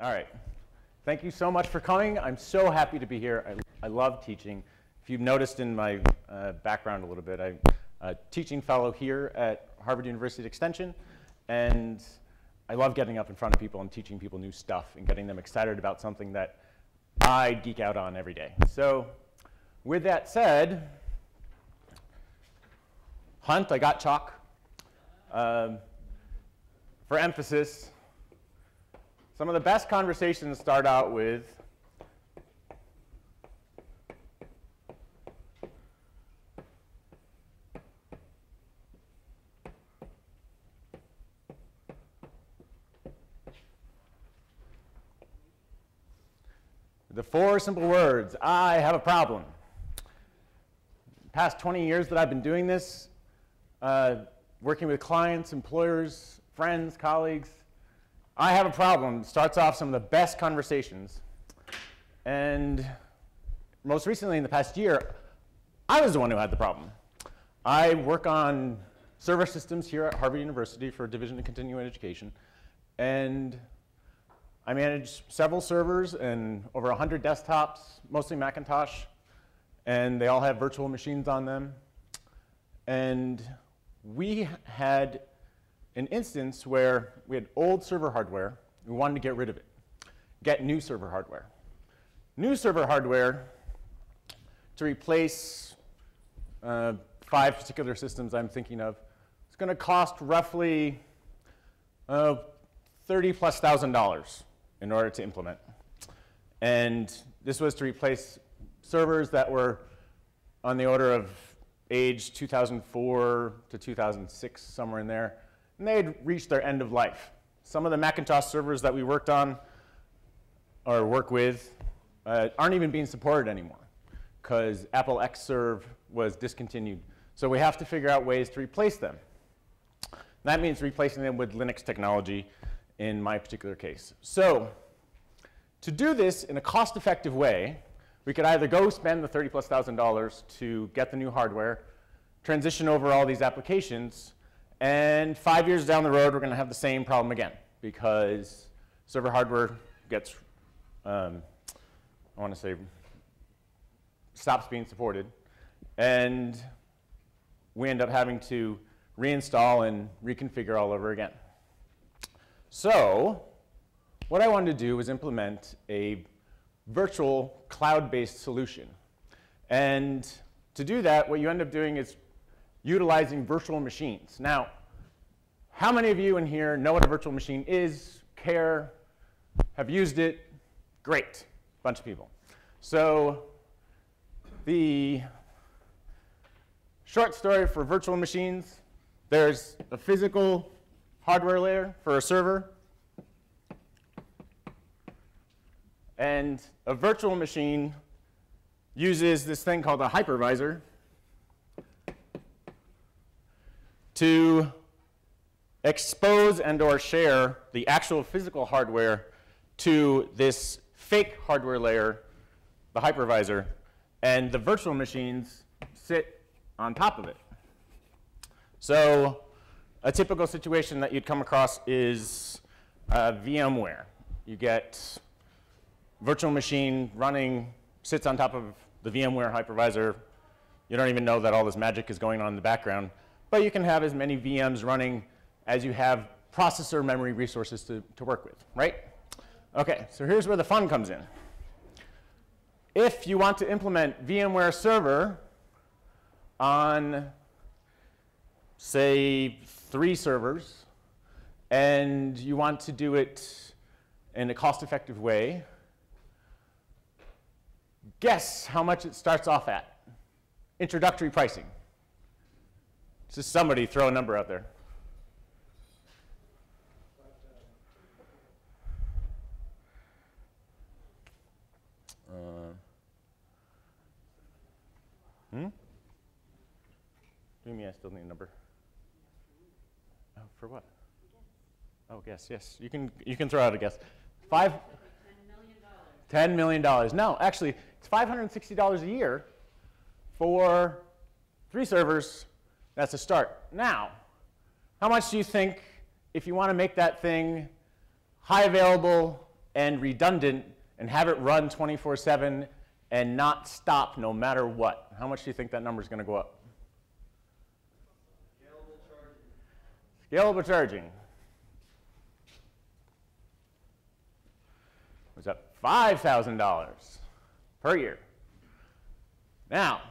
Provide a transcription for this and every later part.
All right. Thank you so much for coming. I'm so happy to be here. I love teaching. If you've noticed in my background a little bit, I'm a teaching fellow here at Harvard University Extension, and I love getting up in front of people and teaching people new stuff and getting them excited about something that I geek out on every day. So with that said, Hunt, I got chalk. For emphasis, some of the best conversations start out with the 4 simple words, I have a problem. The past 20 years that I've been doing this, working with clients, employers, friends, colleagues, I have a problem starts off some of the best conversations. And most recently in the past year, I was the one who had the problem. I work on server systems here at Harvard University for a division of continuing education. And I manage several servers and over 100 desktops, mostly Macintosh. And they all have virtual machines on them. And we had an instance where we had old server hardware. We wanted to get rid of it, get new server hardware. New server hardware to replace 5 particular systems I'm thinking of. It's going to cost roughly $30,000+ in order to implement. And this was to replace servers that were on the order of age 2004 to 2006, somewhere in there. And they had reached their end of life. Some of the Macintosh servers that we worked on or work with aren't even being supported anymore because Apple Xserve was discontinued. So we have to figure out ways to replace them. That means replacing them with Linux technology in my particular case. So to do this in a cost-effective way, we could either go spend the $30,000+ to get the new hardware, transition over all these applications, and 5 years down the road, we're going to have the same problem again because server hardware gets, stops being supported. And we end up having to reinstall and reconfigure all over again. So what I wanted to do was implement a virtual cloud-based solution. And to do that, what you end up doing is utilizing virtual machines. Now, how many of you in here know what a virtual machine is, care, have used it? Great, bunch of people. So the short story for virtual machines, there's a physical hardware layer for a server, and a virtual machine uses this thing called a hypervisor to expose and or share the actual physical hardware to this fake hardware layer, the hypervisor, and the virtual machines sit on top of it. So a typical situation that you'd come across is VMware. You get virtual machine running, sits on top of the VMware hypervisor. You don't even know that all this magic is going on in the background. But you can have as many VMs running as you have processor memory resources to work with, right? OK, so here's where the fun comes in. If you want to implement VMware Server on, say, 3 servers, and you want to do it in a cost-effective way, guess how much it starts off at? Introductory pricing. Just somebody throw a number out there. Do you mean I still need a number? Oh, for what? Oh, guess, yes. You can throw out a guess. $10 million. $10 million. No, actually, it's $560 a year for 3 servers. That's a start. Now, how much do you think, if you want to make that thing high available, and redundant and have it run 24/7 and not stop no matter what? How much do you think that number is going to go up? Scalable charging. Scalable charging. Was up $5,000 per year. Now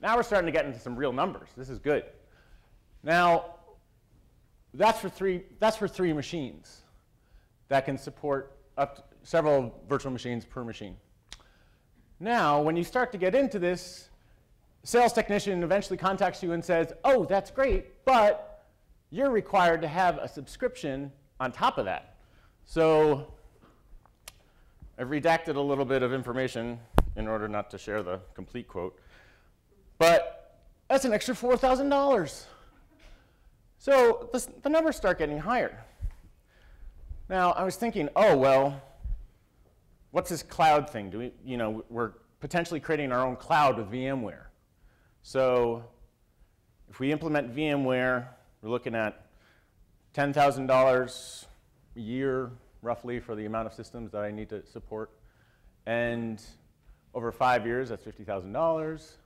we're starting to get into some real numbers. This is good. Now, that's for three machines that can support up to several virtual machines per machine. Now, when you start to get into this, a sales technician eventually contacts you and says, oh, that's great, but you're required to have a subscription on top of that. So I've redacted a little bit of information in order not to share the complete quote. But that's an extra $4,000. So the numbers start getting higher. Now, I was thinking, oh, well, what's this cloud thing? We're potentially creating our own cloud with VMware. So if we implement VMware, we're looking at $10,000 a year, roughly, for the amount of systems that I need to support. And over 5 years, that's $50,000.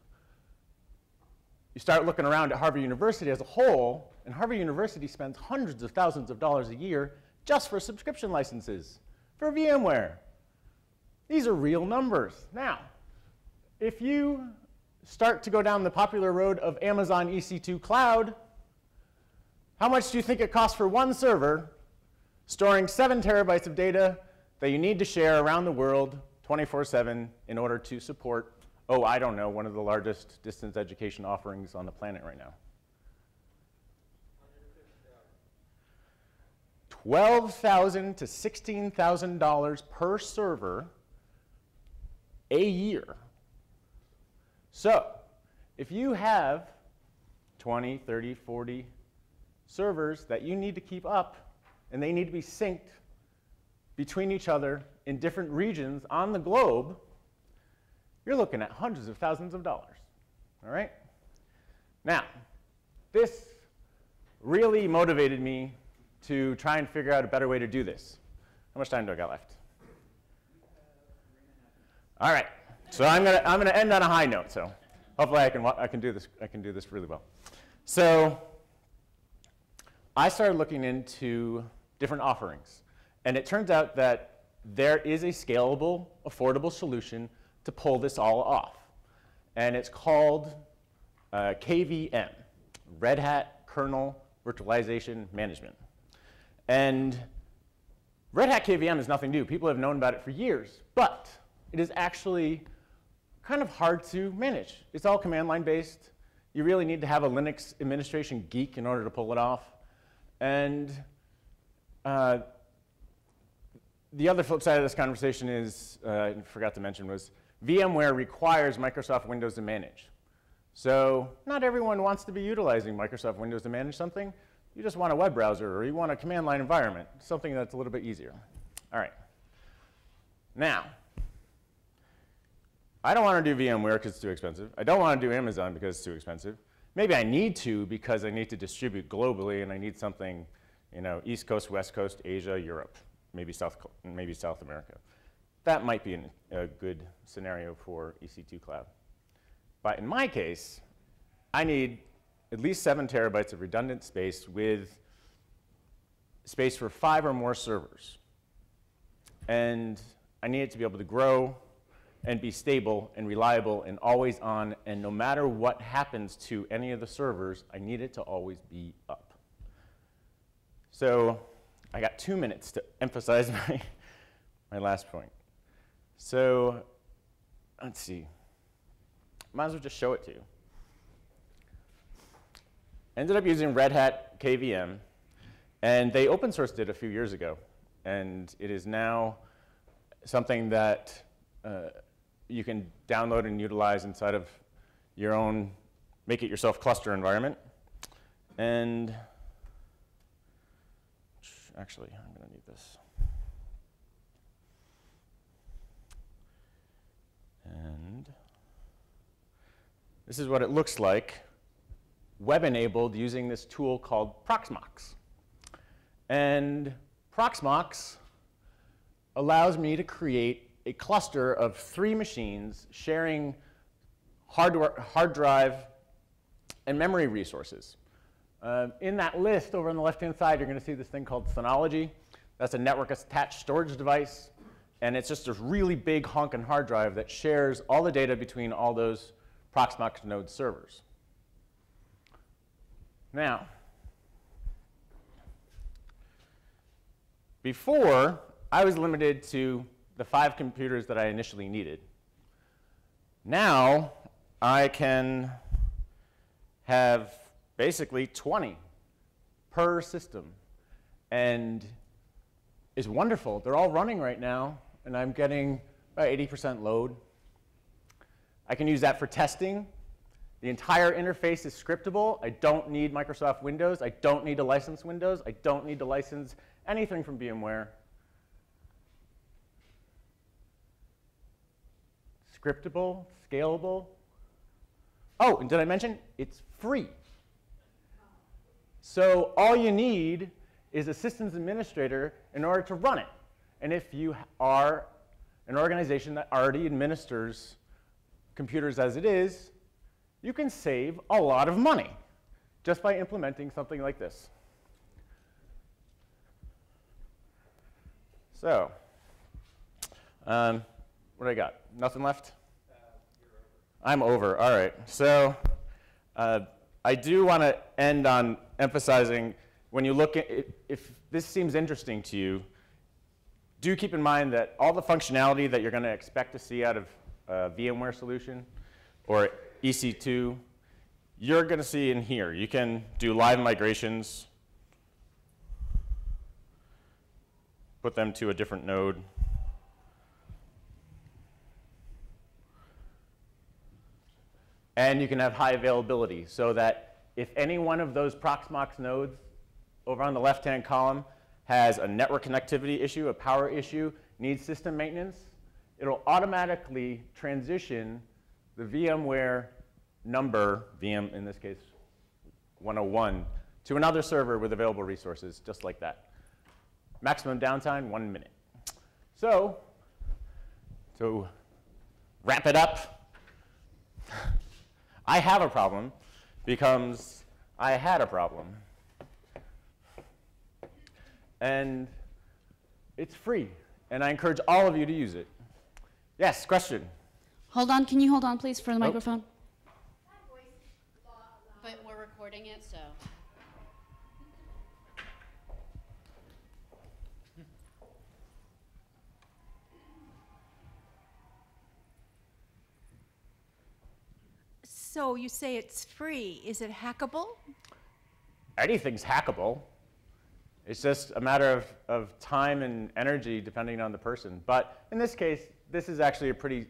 You start looking around at Harvard University as a whole, and Harvard University spends hundreds of thousands of dollars a year just for subscription licenses for VMware. These are real numbers. Now, if you start to go down the popular road of Amazon EC2 Cloud, how much do you think it costs for one server storing 7 terabytes of data that you need to share around the world 24/7 in order to support, oh, I don't know, one of the largest distance education offerings on the planet right now? $12,000 to $16,000 per server a year. So if you have 20, 30, 40 servers that you need to keep up, and they need to be synced between each other in different regions on the globe, you're looking at hundreds of thousands of dollars. All right? Now, this really motivated me to try and figure out a better way to do this. How much time do I got left? All right. So I'm gonna end on a high note. So hopefully I can do this really well. So I started looking into different offerings, and it turns out that there is a scalable, affordable solution to pull this all off, and it's called KVM, Red Hat Kernel Virtualization Management. And Red Hat KVM is nothing new. People have known about it for years, but it is actually kind of hard to manage. It's all command line based. You really need to have a Linux administration geek in order to pull it off. And the other flip side of this conversation is, I forgot to mention, was VMware requires Microsoft Windows to manage. So not everyone wants to be utilizing Microsoft Windows to manage something. You just want a web browser, or you want a command line environment, something that's a little bit easier. All right. Now, I don't want to do VMware because it's too expensive. I don't want to do Amazon because it's too expensive. Maybe I need to because I need to distribute globally, and I need something, East Coast, West Coast, Asia, Europe, maybe South America. That might be a good scenario for EC2 Cloud. But in my case, I need at least 7 terabytes of redundant space with space for 5 or more servers. And I need it to be able to grow and be stable and reliable and always on, and no matter what happens to any of the servers, I need it to always be up. So I got 2 minutes to emphasize my last point. So let's see. Might as well just show it to you. Ended up using Red Hat KVM, and they open sourced it a few years ago, and it is now something that you can download and utilize inside of your own make-it-yourself cluster environment. And actually, I'm going to need this. And this is what it looks like web-enabled using this tool called Proxmox. And Proxmox allows me to create a cluster of 3 machines sharing hard drive and memory resources. In that list over on the left-hand side, you're going to see this thing called Synology. That's a network-attached storage device. And it's just a really big honking hard drive that shares all the data between all those Proxmox node servers. Now, before, I was limited to the 5 computers that I initially needed. Now, I can have basically 20 per system. And it's wonderful. They're all running right now, and I'm getting about 80% load. I can use that for testing. The entire interface is scriptable. I don't need Microsoft Windows. I don't need to license Windows. I don't need to license anything from VMware. Scriptable, scalable. Oh, and did I mention it's free? So all you need is a systems administrator in order to run it. And if you are an organization that already administers computers as it is, you can save a lot of money just by implementing something like this. So, what do I got? Nothing left? I'm over. All right. So I do want to end on emphasizing, when you look at it, if this seems interesting to you, do keep in mind that all the functionality that you're going to expect to see out of a VMware solution or EC2, you're going to see in here. You can do live migrations, put them to a different node. And you can have high availability, so that if any one of those Proxmox nodes over on the left-hand column has a network connectivity issue, a power issue, needs system maintenance, it'll automatically transition the VMware number, VM in this case 101, to another server with available resources, just like that. Maximum downtime, 1 minute. So, to wrap it up, I have a problem becomes I had a problem. And it's free, and I encourage all of you to use it. Yes, question? Hold on, can you hold on, please, for the microphone? But we're recording it, so. So you say it's free. Is it hackable? Anything's hackable. It's just a matter of time and energy depending on the person. But in this case, this is actually a pretty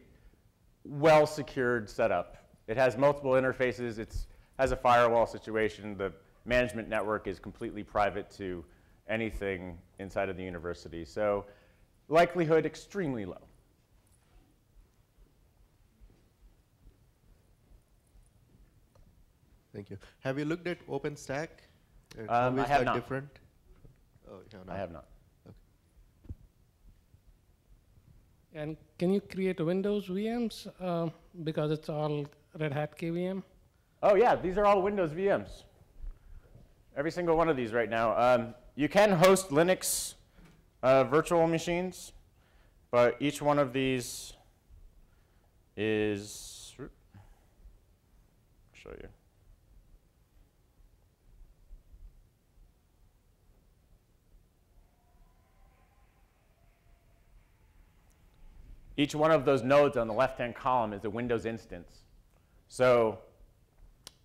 well-secured setup. It has multiple interfaces. It has a firewall situation. The management network is completely private to anything inside of the university. So likelihood extremely low. Thank you. Have you looked at OpenStack? I have not. Different? Oh, you have not. I have not. Okay. And can you create Windows VMs because it's all Red Hat KVM? Oh yeah, these are all Windows VMs. Every single one of these right now. You can host Linux virtual machines, but each one of these is, I'll show you. Each one of those nodes on the left-hand column is a Windows instance. So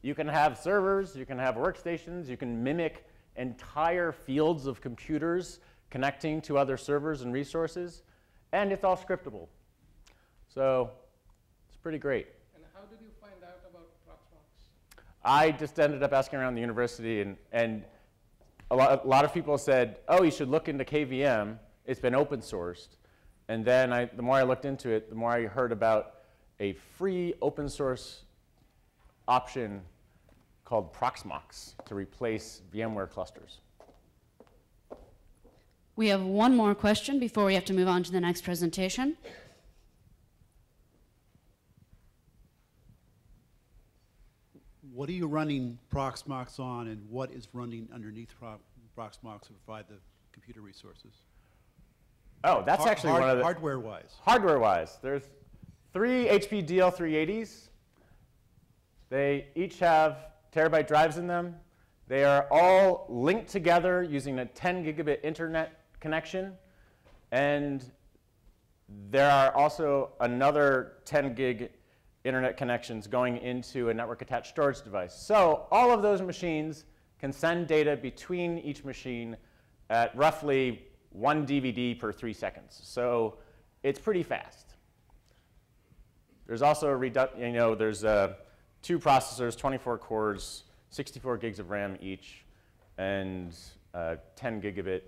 you can have servers, you can have workstations, you can mimic entire fields of computers connecting to other servers and resources, and it's all scriptable. So it's pretty great. And how did you find out about Proxmox? I just ended up asking around the university, and a lot of people said, oh, you should look into KVM. It's been open sourced. And then the more I looked into it, the more I heard about a free open source option called Proxmox to replace VMware clusters. We have one more question before we have to move on to the next presentation. What are you running Proxmox on, and what is running underneath Proxmox to provide the computer resources? Oh, that's actually one of the... Hardware-wise. Hardware-wise, there's 3 HP DL380s. They each have terabyte drives in them. They are all linked together using a 10 gigabit internet connection. And there are also another 10 gig internet connections going into a network attached storage device. So all of those machines can send data between each machine at roughly 1 DVD per 3 seconds. So it's pretty fast. There's also a there's 2 processors, 24 cores, 64 gigs of RAM each, and 10 gigabit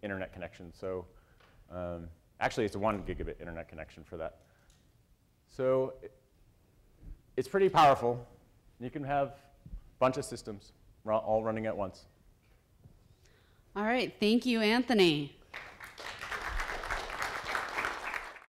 internet connection. So actually, it's a 1 gigabit internet connection for that. So it's pretty powerful. You can have a bunch of systems all running at once. All right, thank you, Anthony.